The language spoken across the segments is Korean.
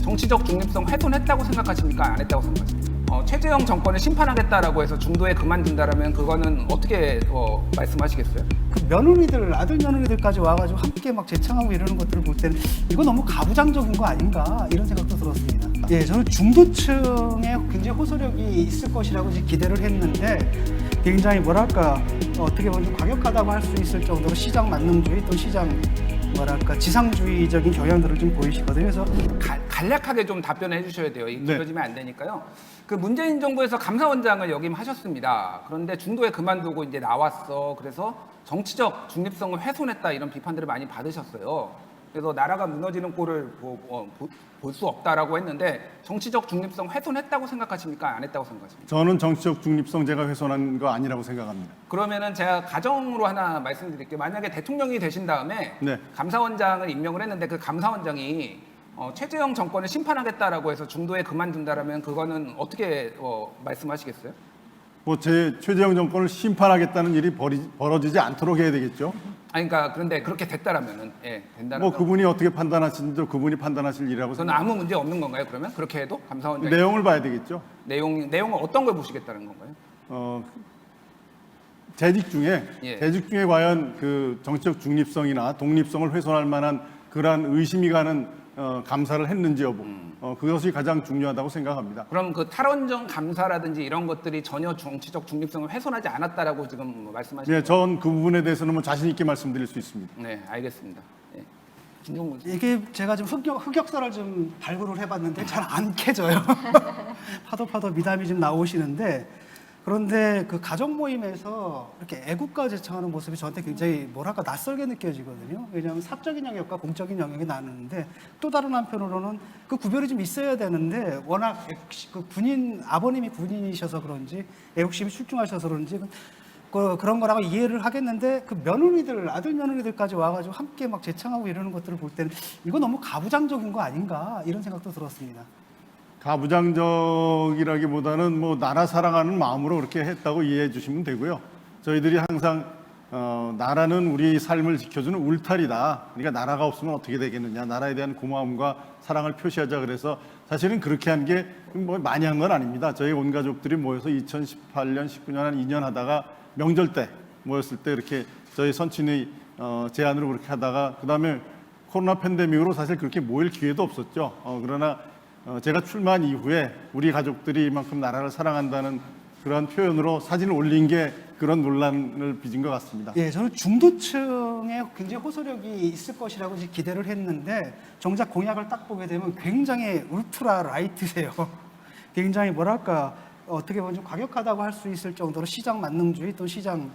정치적 중립성 훼손했다고 생각하십니까? 안 했다고 생각하십니까? 최재형 정권을 심판하겠다라고 해서 중도에 그만둔다라면 그거는 어떻게 말씀하시겠어요? 그 며느리들, 아들 며느리들까지 와가지고 함께 막 재창하고 이러는 것들을 볼 때는 이거 너무 가부장적인 거 아닌가 이런 생각도 들었습니다. 예, 저는 중도층에 굉장히 호소력이 있을 것이라고 기대를 했는데 굉장히 뭐랄까 어떻게 보면 좀 과격하다고 할 수 있을 정도로 시장 만능주의 또 시장 뭐랄까 지상주의적인 경향들을 좀 보이시거든요. 그래서 간략하게 좀 답변을 해주셔야 돼요. 이 길어지면 안 되니까요. 그 문재인 정부에서 감사원장을 역임하셨습니다. 그런데 중도에 그만두고 이제 나왔어. 그래서 정치적 중립성을 훼손했다 이런 비판들을 많이 받으셨어요. 그래서 나라가 무너지는 꼴을 볼 수 없다라고 했는데 정치적 중립성 훼손했다고 생각하십니까? 안 했다고 생각하십니까? 저는 정치적 중립성 제가 훼손한 거 아니라고 생각합니다. 그러면은 제가 가정으로 하나 말씀드릴게요. 만약에 대통령이 되신 다음에 네. 감사원장을 임명을 했는데 그 감사원장이 최재형 정권을 심판하겠다라고 해서 중도에 그만둔다라면 그거는 어떻게 말씀하시겠어요? 뭐 제 최재형 정권을 심판하겠다는 일이 벌어지지 않도록 해야 되겠죠. 아니 그러니까 그런데 그렇게 됐다라면은 된다면 뭐 그분이 어떻게 판단하시는지 그분이 판단하실 일이라고 저는 생각합니다. 아무 문제 없는 건가요? 그러면 그렇게 해도 감사원장 내용을 봐야 되겠죠. 내용을 어떤 걸 보시겠다는 건가요? 재직 중에 예. 재직 중에 과연 그 정치적 중립성이나 독립성을 훼손할 만한 그러한 의심이 가는 감사를 했는지 여부 그것이 가장 중요하다고 생각합니다. 그럼 그 탈원전 감사라든지 이런 것들이 전혀 정치적 중립성을 훼손하지 않았다라고 지금 말씀하시는 네, 전 그 부분에 대해서는 뭐 자신 있게 말씀드릴 수 있습니다. 네, 알겠습니다. 예. 김종문 이게 제가 좀 흑역사를 좀 발굴을 해봤는데 잘 안 캐져요. 파도 미담이 좀 나오시는데 그런데 그 가족 모임에서 이렇게 애국가 제창하는 모습이 저한테 굉장히 뭐랄까 낯설게 느껴지거든요. 왜냐하면 사적인 영역과 공적인 영역이 나누는데 또 다른 한편으로는 그 구별이 좀 있어야 되는데 워낙 그 군인 아버님이 군인이셔서 그런지 애국심이 출중하셔서 그런지 그런 거라고 이해를 하겠는데 그 며느리들, 아들 며느리들까지 와가지고 함께 막 재창하고 이러는 것들을 볼 때는 이거 너무 가부장적인 거 아닌가 이런 생각도 들었습니다. 가부장적이라기보다는 뭐 나라 사랑하는 마음으로 그렇게 했다고 이해해 주시면 되고요. 저희들이 항상 나라는 우리 삶을 지켜주는 울타리다. 그러니까 나라가 없으면 어떻게 되겠느냐. 나라에 대한 고마움과 사랑을 표시하자. 그래서 사실은 그렇게 한 게 뭐 많이 한 건 아닙니다. 저희 온 가족들이 모여서 2018년, 19년 한 2년 하다가 명절 때 모였을 때 이렇게 저희 선친의 제안으로 그렇게 하다가 그다음에 코로나 팬데믹으로 사실 그렇게 모일 기회도 없었죠. 그러나 제가 출마한 이후에 우리 가족들이 이만큼 나라를 사랑한다는 그런 표현으로 사진을 올린 게 그런 논란을 빚은 것 같습니다. 예, 저는 중도층에 굉장히 호소력이 있을 것이라고 기대를 했는데 정작 공약을 딱 보게 되면 굉장히 울트라 라이트세요. 굉장히 뭐랄까 어떻게 보면 좀 과격하다고 할 수 있을 정도로 시장 만능주의 또 시장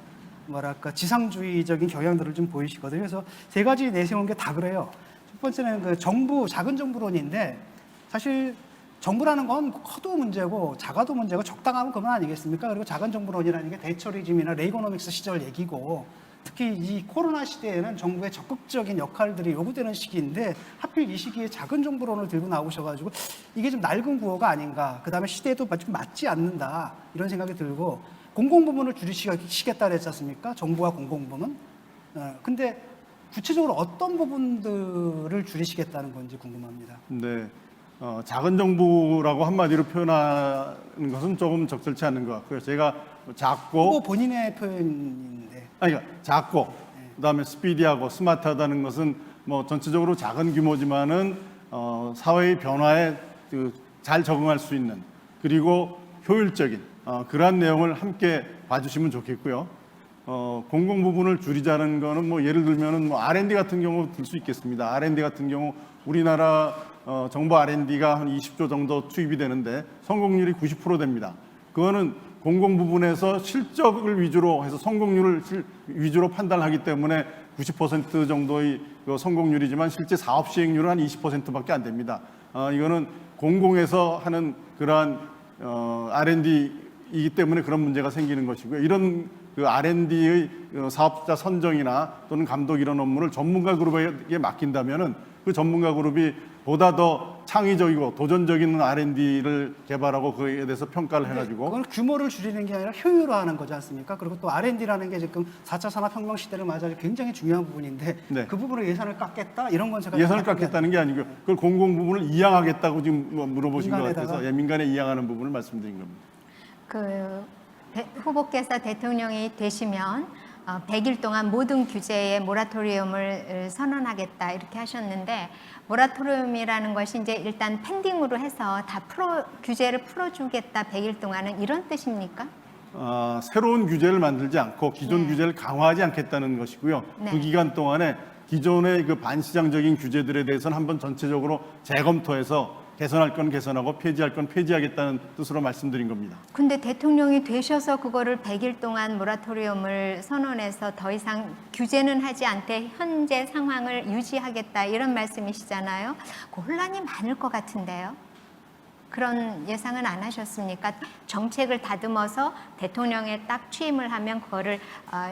뭐랄까 지상주의적인 경향들을 좀 보이시거든요. 그래서 세 가지 내세운 게 다 그래요. 첫 번째는 그 정부 작은 정부론인데 사실 정부라는 건 커도 문제고 작아도 문제고 적당하면 그만 아니겠습니까? 그리고 작은 정부론이라는 게 대처리즘이나 레이거노믹스 시절 얘기고 특히 이 코로나 시대에는 정부의 적극적인 역할들이 요구되는 시기인데 하필 이 시기에 작은 정부론을 들고 나오셔가지고 이게 좀 낡은 구호가 아닌가. 그다음에 시대에도 좀 맞지 않는다 이런 생각이 들고 공공부문을 줄이시겠다 그랬지 않습니까? 정부와 공공부문. 근데 구체적으로 어떤 부분들을 줄이시겠다는 건지 궁금합니다. 네. 작은 정부라고 한마디로 표현하는 것은 조금 적절치 않는 것 같고요. 제가 작고 본인의 표현인데. 그러니까 작고 그다음에 스피디하고 스마트하다는 것은 뭐 전체적으로 작은 규모지만은 사회의 변화에 잘 적응할 수 있는 그리고 효율적인 그러한 내용을 함께 봐주시면 좋겠고요. 공공 부분을 줄이자는 거는 뭐 예를 들면은 뭐 R&D 같은 경우 들 수 있겠습니다. R&D 같은 경우 우리나라 정부 R&D가 한 20조 정도 투입이 되는데 성공률이 90% 됩니다. 그거는 공공 부분에서 실적을 위주로 해서 성공률을 위주로 판단하기 때문에 90% 정도의 성공률이지만 실제 사업 시행률은 한 20%밖에 안 됩니다. 이거는 공공에서 하는 그러한 R&D이기 때문에 그런 문제가 생기는 것이고요. 이런 그 R&D의 사업자 선정이나 또는 감독 이런 업무를 전문가 그룹에게 맡긴다면은 그 전문가 그룹이 보다 더 창의적이고 도전적인 R&D를 개발하고 그에 대해서 평가를 해가지고 그걸 규모를 줄이는 게 아니라 효율화하는 거지 않습니까? 그리고 또 R&D라는 게 지금 4차 산업혁명 시대를 맞아 굉장히 중요한 부분인데 네. 그 부분을 예산을 깎겠다 이런 건 제가 예산을 생각하는 게 깎겠다는 게 아니고요. 그걸 공공 부분을 이양하겠다고 지금 뭐 물어보신 것 민간에다가. 같아서 민간에 이양하는 부분을 말씀드린 겁니다. 후보께서 대통령이 되시면 100일 동안 모든 규제에 모라토리움을 선언하겠다 이렇게 하셨는데 모라토리움이라는 것이 이제 일단 펜딩으로 해서 다 규제를 풀어주겠다 100일 동안은 이런 뜻입니까? 새로운 규제를 만들지 않고 기존 네. 규제를 강화하지 않겠다는 것이고요. 네. 그 기간 동안에 기존의 그 반시장적인 규제들에 대해서는 한번 전체적으로 재검토해서 개선할 건 개선하고 폐지할 건 폐지하겠다는 뜻으로 말씀드린 겁니다. 근데 대통령이 되셔서 그거를 100일 동안 모라토리움을 선언해서 더 이상 규제는 하지 않되 현재 상황을 유지하겠다 이런 말씀이시잖아요. 그 혼란이 많을 것 같은데요. 그런 예상은 안 하셨습니까? 정책을 다듬어서 대통령에 딱 취임을 하면 그거를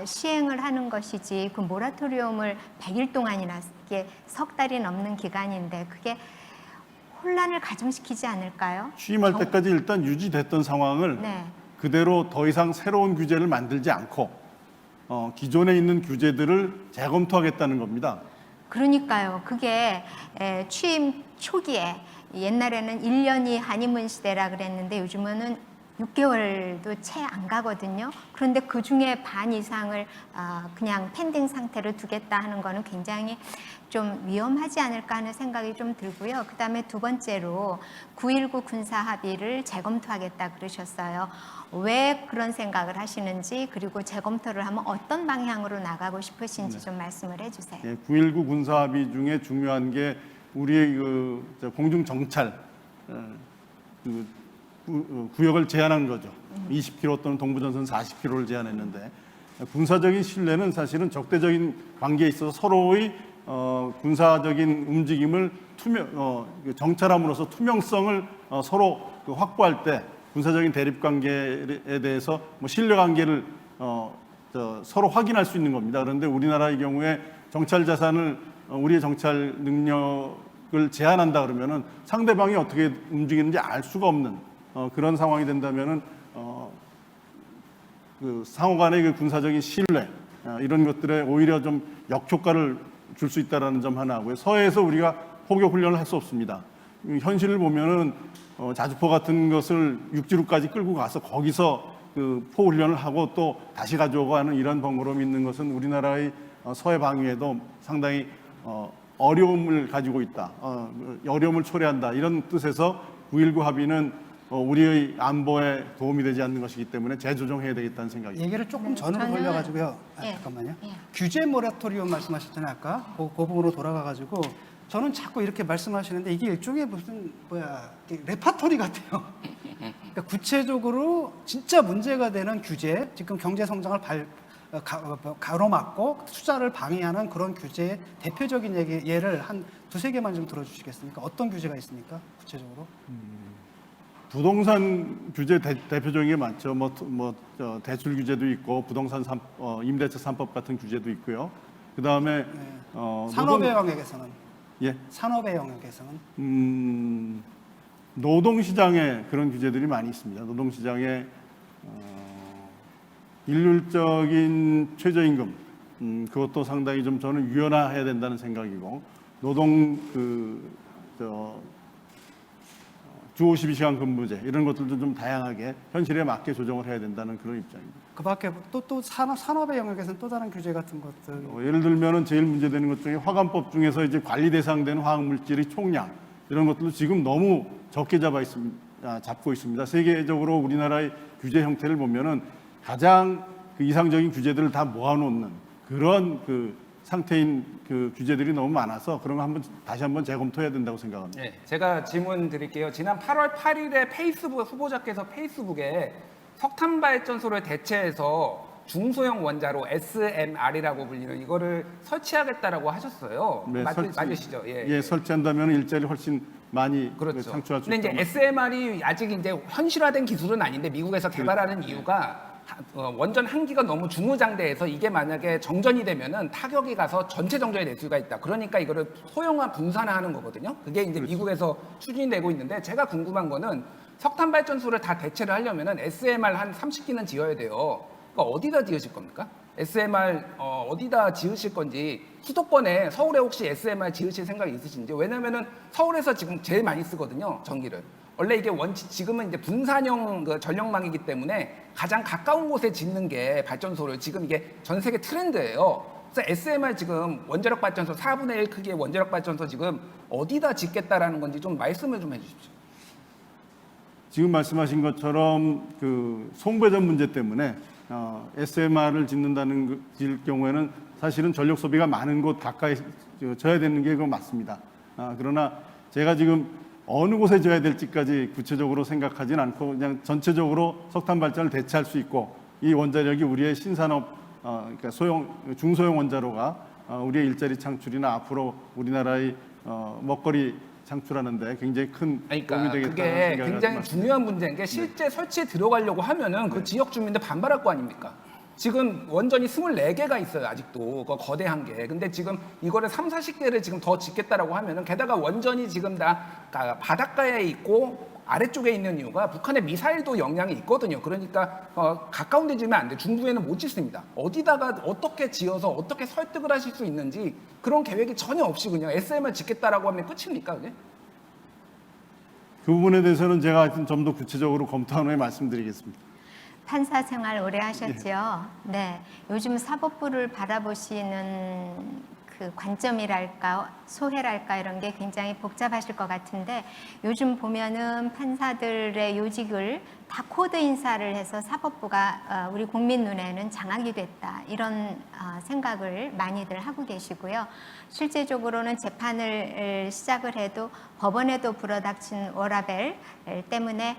시행을 하는 것이지 그 모라토리움을 100일 동안이나 이게 석 달이 넘는 기간인데 그게 혼란을 가중시키지 않을까요? 취임할 때까지 일단 유지됐던 상황을 네. 그대로 더 이상 새로운 규제를 만들지 않고 기존에 있는 규제들을 재검토하겠다는 겁니다. 그러니까요. 그게 취임 초기에 옛날에는 1년이 한의문 시대라 그랬는데 요즘은 6개월도 채 안 가거든요. 그런데 그 중에 반 이상을 그냥 펜딩 상태로 두겠다 하는 거는 굉장히 좀 위험하지 않을까 하는 생각이 좀 들고요. 그다음에 두 번째로 9.19 군사 합의를 재검토하겠다 그러셨어요. 왜 그런 생각을 하시는지 그리고 재검토를 하면 어떤 방향으로 나가고 싶으신지 좀 말씀을 해주세요. 9.19 군사 합의 중에 중요한 게 우리의 공중 정찰 구역을 제한한 거죠. 20km 또는 동부전선 40km를 제한했는데 군사적인 신뢰는 사실은 적대적인 관계에 있어서 서로의 군사적인 움직임을 정찰함으로써 투명성을 서로 확보할 때 군사적인 대립 관계에 대해서 신뢰 관계를 서로 확인할 수 있는 겁니다. 그런데 우리나라의 경우에 정찰 자산을 우리의 정찰 능력을 제한한다 그러면은 상대방이 어떻게 움직이는지 알 수가 없는 그런 상황이 된다면은 그 상호간의 그 군사적인 신뢰 이런 것들에 오히려 좀 역효과를 줄 수 있다라는 점 하나 하고요. 서해에서 우리가 포격 훈련을 할 수 없습니다. 현실을 보면은 자주포 같은 것을 육지로까지 끌고 가서 거기서 그 포 훈련을 하고 또 다시 가져오고 하는 이런 번거로움이 있는 것은 우리나라의 서해 방위에도 상당히 어려움을 가지고 있다. 어려움을 초래한다. 이런 뜻에서 9.19 합의는 우리의 안보에 도움이 되지 않는 것이기 때문에 재조정해야 되겠다는 생각입니다. 얘기를 조금 전으로 저는- 돌려가지고요. 예. 잠깐만요. 예. 규제 모라토리움 말씀하셨잖아요. 아까 그 부분으로 돌아가가지고 저는 자꾸 이렇게 말씀하시는데 이게 일종의 무슨 레파토리 같아요. 그러니까 구체적으로 진짜 문제가 되는 규제, 지금 경제 성장을 가로막고 투자를 방해하는 그런 규제의 대표적인 예를 한 두세 개만 좀 들어주시겠습니까? 어떤 규제가 있습니까? 구체적으로? 부동산 규제 대표적인 게 많죠. 대출 규제도 있고 부동산 임대차 3법 같은 규제도 있고요. 그 다음에 산업의 영역에서는 예, 산업의 영역에서는 노동시장에 그런 규제들이 많이 있습니다. 노동시장에 일률적인 최저임금 그것도 상당히 좀 저는 유연화해야 된다는 생각이고 노동 주 52시간 근무제 이런 것들도 좀 다양하게 현실에 맞게 조정을 해야 된다는 그런 입장입니다. 그밖에 또 산업의 영역에서는 또 다른 규제 같은 것들. 예를 들면은 제일 문제되는 것 중에 화관법 중에서 이제 관리 대상되는 화학 물질의 총량 이런 것들도 지금 너무 적게 잡고 있습니다. 세계적으로 우리나라의 규제 형태를 보면은 가장 그 이상적인 규제들을 다 모아놓는 그런 그 상태인 그 규제들이 너무 많아서 그런 거 다시 한번 재검토해야 된다고 생각합니다. 네, 제가 질문 드릴게요. 지난 8월 8일에 페이스북 후보자께서 페이스북에 석탄 발전소를 대체해서 중소형 원자로 SMR이라고 불리는 이거를 설치하겠다라고 하셨어요. 네, 맞으시죠? 예, 설치한다면 일자리 훨씬 많이 그렇죠. 창출할 수 근데 이제 있다. SMR이 아직 이제 현실화된 기술은 아닌데 미국에서 개발하는 이유가 원전 한 기가 너무 중무장대해서 이게 만약에 정전이 되면은 타격이 가서 전체 정전이 될 수가 있다. 그러니까 이거를 소형화 분산화하는 거거든요. 그게 이제 미국에서 추진이 되고 있는데 제가 궁금한 거는 석탄 발전소를 다 대체를 하려면은 SMR 한 30기는 지어야 돼요. 그러니까 어디다 지으실 겁니까? SMR 어디다 지으실 건지 수도권에 서울에 혹시 SMR 지으실 생각이 있으신지 왜냐면은 서울에서 지금 제일 많이 쓰거든요 전기를 원래 이게 지금은 이제 분산형 그 전력망이기 때문에 가장 가까운 곳에 짓는 게 발전소를 지금 이게 전 세계 트렌드예요. 그래서 SMR 지금 원자력 발전소 4분의 1 크기의 원자력 발전소 지금 어디다 짓겠다라는 건지 좀 말씀을 좀 해주십시오. 지금 말씀하신 것처럼 그 송배전 문제 때문에 SMR을 짓는다는 질 경우에는 사실은 전력 소비가 많은 곳 가까이 져야 되는 게 그건 맞습니다. 그러나 제가 지금 어느 곳에 져야 될지까지 구체적으로 생각하진 않고 그냥 전체적으로 석탄 발전을 대체할 수 있고 이 원자력이 우리의 신산업 그러니까 중소형 원자로가 우리의 일자리 창출이나 앞으로 우리나라의 먹거리 창출하는데 굉장히 큰 그러니까 도움이 되겠다는 그게 생각을 굉장히 말씀드립니다. 중요한 문제인 게 실제 설치에 들어가려고 하면은 그 지역 주민들 반발할 거 아닙니까? 지금 원전이 24개가 있어요 아직도 그 거대한 게. 근데 지금 이거를 3, 40개를 지금 더 짓겠다라고 하면은 게다가 원전이 지금 다 바닷가에 있고 아래쪽에 있는 이유가 북한의 미사일도 영향이 있거든요. 그러니까 가까운 데 지으면 안 돼. 중부에는 못 짓습니다. 어디다가 어떻게 지어서 어떻게 설득을 하실 수 있는지 그런 계획이 전혀 없이 그냥 SMR 짓겠다라고 하면 끝입니까? 그게? 그 부분에 대해서는 제가 하여튼 좀 더 구체적으로 검토한 후에 말씀드리겠습니다. 판사 생활 오래 하셨죠? 네. 요즘 사법부를 바라보시는 그 관점이랄까, 소회랄까 이런 게 굉장히 복잡하실 것 같은데 요즘 보면은 판사들의 요직을 다 코드 인사를 해서 사법부가 우리 국민 눈에는 장악이 됐다. 이런 생각을 많이들 하고 계시고요. 실제적으로는 재판을 시작을 해도 법원에도 불어닥친 워라밸 때문에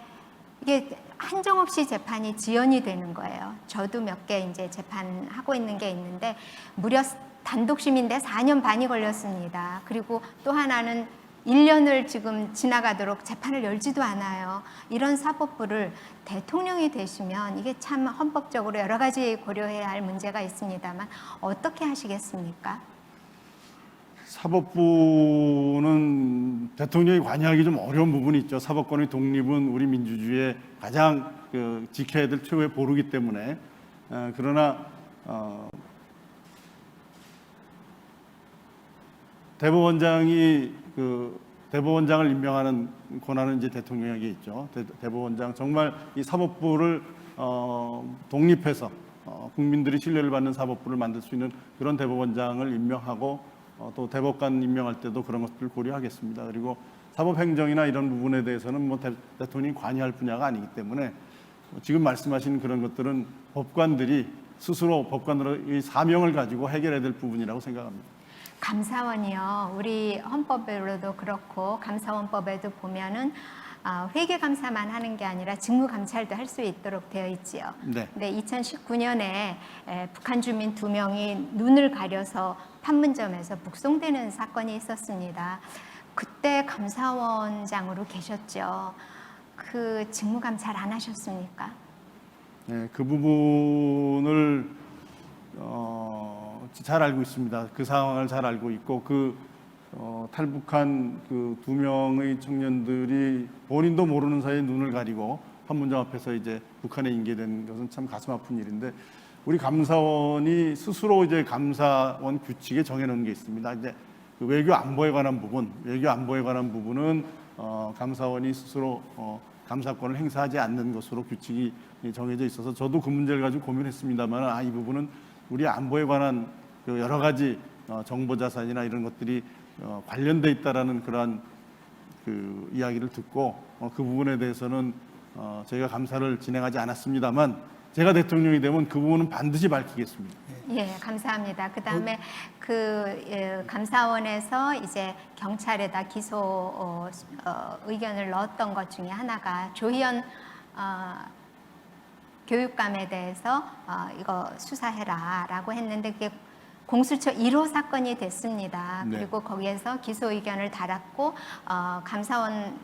이게 한정없이 재판이 지연이 되는 거예요. 저도 몇 개 이제 재판하고 있는 게 있는데 무려 단독심인데 4년 반이 걸렸습니다. 그리고 또 하나는 1년을 지금 지나가도록 재판을 열지도 않아요. 이런 사법부를 대통령이 되시면 이게 참 헌법적으로 여러 가지 고려해야 할 문제가 있습니다만 어떻게 하시겠습니까? 사법부는 대통령이 관여하기 좀 어려운 부분이 있죠. 사법권의 독립은 우리 민주주의의 가장 지켜야 될 최후의 보루기 때문에 그러나 대법원장이 대법원장을 임명하는 권한은 이제 대통령에게 있죠. 대법원장 정말 이 사법부를 독립해서 국민들이 신뢰를 받는 사법부를 만들 수 있는 그런 대법원장을 임명하고 또 대법관 임명할 때도 그런 것들을 고려하겠습니다. 그리고 사법행정이나 이런 부분에 대해서는 뭐 대통령이 관여할 분야가 아니기 때문에 지금 말씀하신 그런 것들은 법관들이 스스로 법관으로의 사명을 가지고 해결해야 될 부분이라고 생각합니다. 감사원이요. 우리 헌법으로도 그렇고 감사원법에도 보면은 회계 감사만 하는 게 아니라 직무 감찰도 할 수 있도록 되어 있지요. 네. 근데 2019년에 북한 주민 2명이 눈을 가려서 판문점에서 북송되는 사건이 있었습니다. 그때 감사원장으로 계셨죠. 그 직무 감찰 안 하셨습니까? 네, 그 부분을 잘 알고 있습니다. 그 상황을 잘 알고 있고 탈북한 그 2명의 청년들이 본인도 모르는 사이에 눈을 가리고 판문점 앞에서 이제 북한에 인계된 것은 참 가슴 아픈 일인데 우리 감사원이 스스로 이제 감사원 규칙에 정해놓은 게 있습니다. 이제 그 외교 안보에 관한 부분은 감사원이 스스로 감사권을 행사하지 않는 것으로 규칙이 정해져 있어서 저도 그 문제를 가지고 고민했습니다만 이 부분은 우리 안보에 관한 여러 가지 정보 자산이나 이런 것들이 관련돼 있다라는 그러한 그 이야기를 듣고 그 부분에 대해서는 저희가 감사를 진행하지 않았습니다만 제가 대통령이 되면 그 부분은 반드시 밝히겠습니다. 예, 감사합니다. 그다음에 감사원에서 이제 경찰에다 기소 의견을 넣었던 것 중에 하나가 조희연 교육감에 대해서 이거 수사해라라고 했는데 그게 공수처 1호 사건이 됐습니다. 네. 그리고 거기에서 기소 의견을 달았고 감사원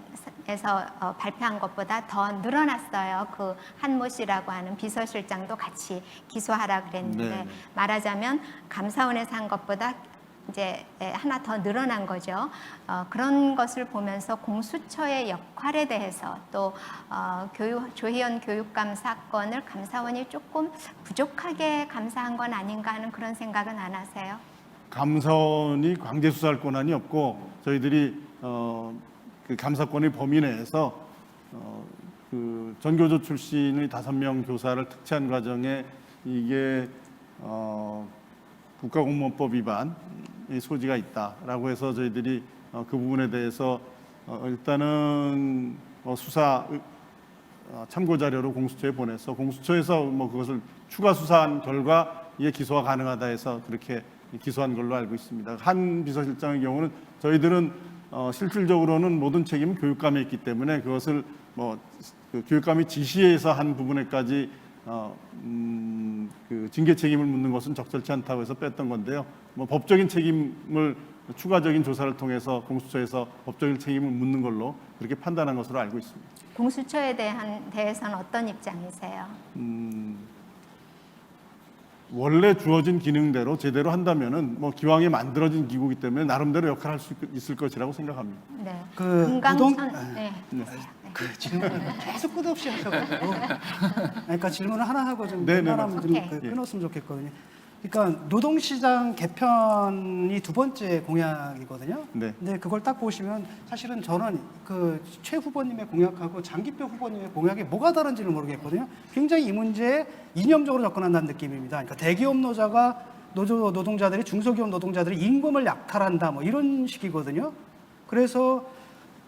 감사원에서 발표한 것보다 더 늘어났어요. 그 한모 씨라고 하는 비서실장도 같이 기소하라 그랬는데 네. 말하자면 감사원에서 한 것보다 이제 하나 더 늘어난 거죠. 그런 것을 보면서 공수처의 역할에 대해서 또 조희연 교육감 사건을 감사원이 조금 부족하게 감사한 건 아닌가 하는 그런 생각은 안 하세요? 감사원이 강제 수사할 권한이 없고 저희들이 그 감사권의 범위 내에서 그 전교조 출신의 5명 교사를 특채한 과정에 이게 국가공무원법 위반의 소지가 있다라고 해서 저희들이 그 부분에 대해서 일단은 수사 참고 자료로 공수처에 보내서 공수처에서 뭐 그것을 추가 수사한 결과 이에 기소가 가능하다 해서 그렇게 기소한 걸로 알고 있습니다. 한 비서실장의 경우는 저희들은 실질적으로는 모든 책임은 교육감에 있기 때문에 그것을 그 교육감이 지시해서 한 부분에까지 그 징계 책임을 묻는 것은 적절치 않다고 해서 뺐던 건데요. 뭐 법적인 책임을 추가적인 조사를 통해서 공수처에서 법적인 책임을 묻는 걸로 그렇게 판단한 것으로 알고 있습니다. 공수처에 대해서는 어떤 입장이세요? 원래 주어진 기능대로 제대로 한다면은 뭐 기왕에 만들어진 기구이기 때문에 나름대로 역할을 할 수 있을 것이라고 생각합니다. 네. 그 금강천 네. 네. 그 질문을 계속 끝없이 하셔가지고 그러니까 질문을 하나 하고 좀 네, 네, 끝나면 좀 오케이. 끊었으면 좋겠거든요. 그러니까 노동시장 개편이 두 번째 공약이거든요. 네. 근데 그걸 딱 보시면 사실은 저는 그 최 후보님의 공약하고 장기표 후보님의 공약이 뭐가 다른지를 모르겠거든요. 굉장히 이 문제에 이념적으로 접근한다는 느낌입니다. 그러니까 대기업 노동자들이 중소기업 노동자들이 임금을 약탈한다 뭐 이런 식이거든요. 그래서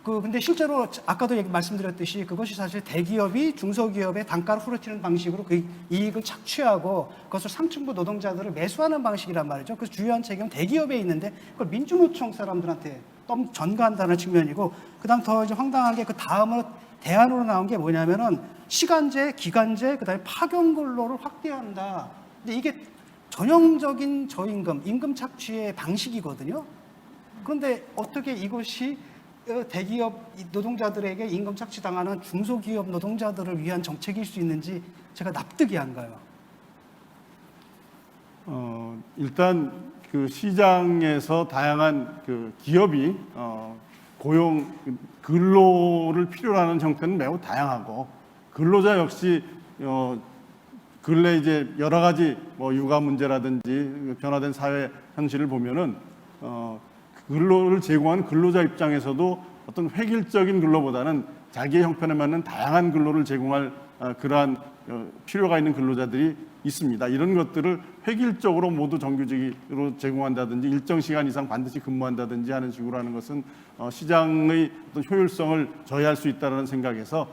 근데 실제로 아까도 말씀드렸듯이 그것이 사실 대기업이 중소기업의 단가를 후려치는 방식으로 그 이익을 착취하고 그것을 상층부 노동자들을 매수하는 방식이란 말이죠. 그래서 주요한 책임은 대기업에 있는데 그걸 민주노총 사람들한테 전가한다는 측면이고 그다음 더 이제 황당한 게 그 다음으로 대안으로 나온 게 뭐냐면은 시간제, 기간제, 그다음에 파견 근로를 확대한다. 근데 이게 전형적인 저임금, 임금 착취의 방식이거든요. 그런데 어떻게 이것이 대기업 노동자들에게 임금 착취당하는 중소기업 노동자들을 위한 정책일 수 있는지 제가 납득이 안 가요. 일단 그 시장에서 다양한 그 기업이 고용 근로를 필요로 하는 형태는 매우 다양하고 근로자 역시 근래 이제 여러 가지 뭐 육아 문제라든지 변화된 사회 현실을 보면은 근로를 제공한 근로자 입장에서도 어떤 획일적인 근로보다는 자기의 형편에 맞는 다양한 근로를 제공할 그러한 필요가 있는 근로자들이 있습니다. 이런 것들을 획일적으로 모두 정규직으로 제공한다든지 일정 시간 이상 반드시 근무한다든지 하는 식으로 하는 것은 시장의 어떤 효율성을 저해할 수 있다는 생각에서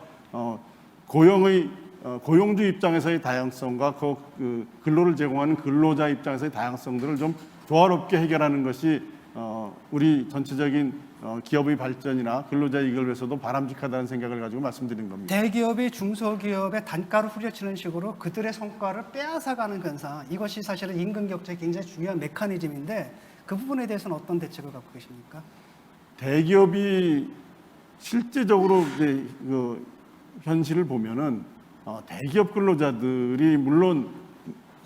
고용주 입장에서의 다양성과 그 근로를 제공하는 근로자 입장에서의 다양성들을 좀 조화롭게 해결하는 것이 우리 전체적인 기업의 발전이나 근로자 이익을 위해서도 바람직하다는 생각을 가지고 말씀드린 겁니다. 대기업이 중소기업의 단가를 후려치는 식으로 그들의 성과를 빼앗아가는 현상, 이것이 사실은 임금 격차의 굉장히 중요한 메커니즘인데 그 부분에 대해서는 어떤 대책을 갖고 계십니까? 대기업이 실제적으로 이제 그 현실을 보면은 대기업 근로자들이 물론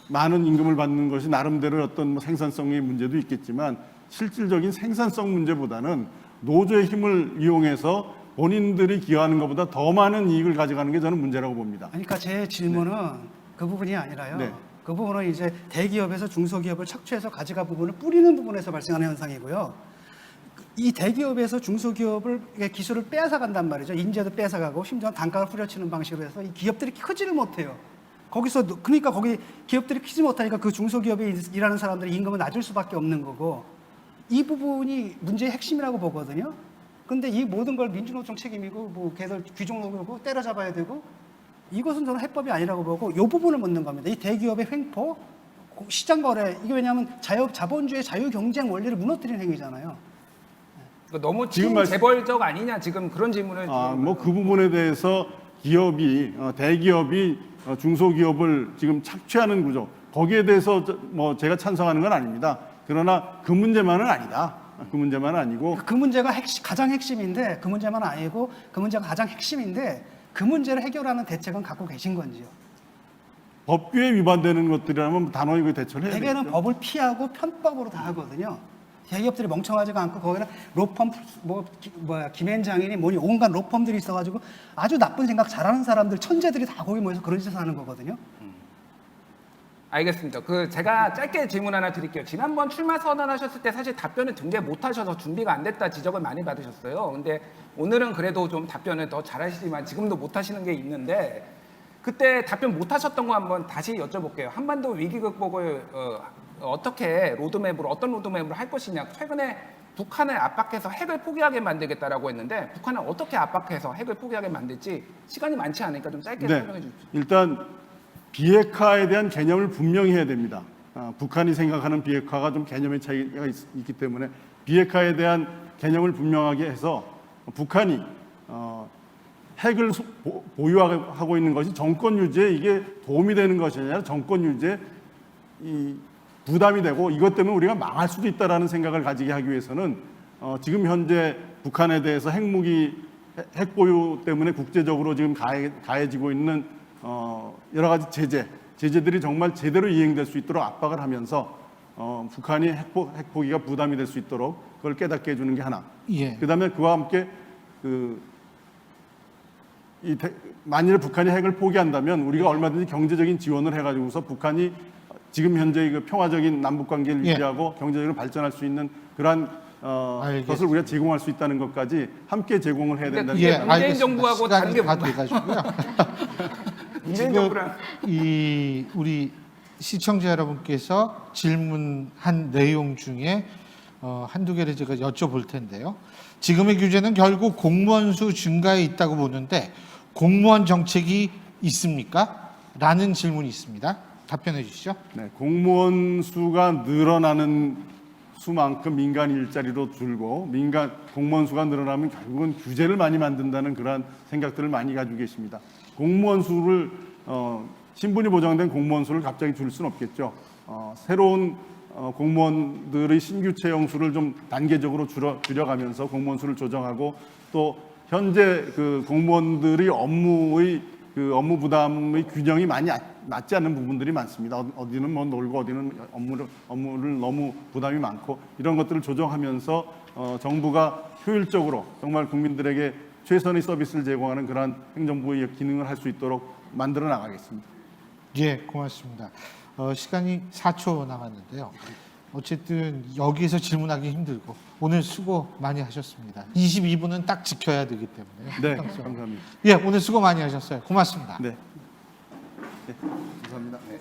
많은 임금을 받는 것이 나름대로 어떤 뭐 생산성의 문제도 있겠지만 실질적인 생산성 문제보다는 노조의 힘을 이용해서 본인들이 기여하는 것보다 더 많은 이익을 가져가는 게 저는 문제라고 봅니다. 그러니까 제 질문은 그 부분이 아니라요. 네. 그 부분은 이제 대기업에서 중소기업을 착취해서 가져가 부분을 뿌리는 부분에서 발생하는 현상이고요. 이 대기업에서 중소기업을 기술을 빼앗아 간단 말이죠. 인재도 빼앗아가고 심지어 단가를 후려치는 방식으로 해서 이 기업들이 크지를 못해요. 그러니까 거기 기업들이 크지 못하니까 그 중소기업에 일하는 사람들의 임금은 낮을 수밖에 없는 거고 이 부분이 문제의 핵심이라고 보거든요. 그런데 이 모든 걸 민주노총 책임이고 뭐 걔들 귀족노고 때려잡아야 되고 이것은 저는 해법이 아니라고 보고 이 부분을 묻는 겁니다. 이 대기업의 횡포, 시장 거래 이게 왜냐하면 자본주의 자유 경쟁 원리를 무너뜨리는 행위잖아요. 그러니까 너무 지금 재벌적 아니냐 지금 그런 질문을 뭐 그 부분에 대해서 대기업이 중소기업을 지금 착취하는 구조 거기에 대해서 뭐 제가 찬성하는 건 아닙니다. 그러나 그 문제만은 아니다. 그 문제만 아니고 그 문제가 가장 핵심인데 그 문제만 아니고 그 문제가 가장 핵심인데 그 문제를 해결하는 대책은 갖고 계신 건지요? 법규에 위반되는 것들이라면 단호히 그 대처를 해야 대개는 되겠죠. 법을 피하고 편법으로 다 하거든요. 대기업들이 멍청하지가 않고 거기는 로펌 김앤 장인이 뭐니 온갖 로펌들이 있어가지고 아주 나쁜 생각 잘하는 사람들 천재들이 다 거기 모여서 그런 짓을 하는 거거든요. 알겠습니다. 제가 짧게 질문 하나 드릴게요. 지난번 출마 선언하셨을 때 사실 답변을 등재 못하셔서 준비가 안 됐다 지적을 많이 받으셨어요. 근데 오늘은 그래도 좀 답변을 더 잘하시지만 지금도 못하시는 게 있는데 그때 답변 못하셨던 거 한번 다시 여쭤볼게요. 한반도 위기 극복을 어떻게 어떤 로드맵으로 할 것이냐. 최근에 북한을 압박해서 핵을 포기하게 만들겠다라고 했는데 북한을 어떻게 압박해서 핵을 포기하게 만들지 시간이 많지 않으니까 좀 짧게 설명해 주십시오. 일단 비핵화에 대한 개념을 분명히 해야 됩니다. 북한이 생각하는 비핵화가 좀 개념의 차이가 있기 때문에 비핵화에 대한 개념을 분명하게 해서 북한이 핵을 보유하고 있는 것이 정권 유지에 이게 도움이 되는 것이 아니라 정권 유지에 부담이 되고 이것 때문에 우리가 망할 수도 있다라는 생각을 가지게 하기 위해서는 지금 현재 북한에 대해서 핵 보유 때문에 국제적으로 지금 가해지고 있는 여러 가지 제재들이 정말 제대로 이행될 수 있도록 압박을 하면서 북한이 핵 포기가 부담이 될 수 있도록 그걸 깨닫게 해주는 게 하나. 예. 그다음에 그와 함께 만일에 북한이 핵을 포기한다면 우리가 얼마든지 경제적인 지원을 해가지고서 북한이 지금 현재 그 평화적인 남북 관계를 예. 유지하고 경제적으로 발전할 수 있는 그러한 알겠습니다. 것을 우리가 제공할 수 있다는 것까지 함께 제공을 해야 된다는 그게 예, 게 문재인 알겠습니다. 정부하고 다른 게 시간이 다 돼가지고요. 문재인 지금 정부랑 우리 시청자 여러분께서 질문한 내용 중에 한두 개를 제가 여쭤볼 텐데요. 지금의 규제는 결국 공무원 수 증가에 있다고 보는데 공무원 정책이 있습니까? 라는 질문이 있습니다. 답변해 주시죠. 네, 공무원 수가 늘어나는 수만큼 민간 일자리로 줄고 공무원 수가 늘어나면 결국은 규제를 많이 만든다는 그러한 생각들을 많이 가지고 계십니다. 공무원 수를 신분이 보장된 공무원 수를 갑자기 줄 수는 없겠죠. 새로운 공무원들의 신규 채용 수를 좀 단계적으로 줄여가면서 공무원 수를 조정하고 또 현재 그 공무원들의 업무 부담의 균형이 많이 맞지 않는 부분들이 많습니다. 어디는 뭐 놀고 어디는 업무를 너무 부담이 많고 이런 것들을 조정하면서 정부가 효율적으로 정말 국민들에게 최선의 서비스를 제공하는 그러한 행정부의 기능을 할 수 있도록 만들어 나가겠습니다. 예, 고맙습니다. 시간이 4초 남았는데요. 어쨌든 여기에서 질문하기 힘들고 오늘 수고 많이 하셨습니다. 22분은 딱 지켜야 되기 때문에. 네, 감사합니다. 예, 오늘 수고 많이 하셨어요. 고맙습니다. 네, 감사합니다. 네.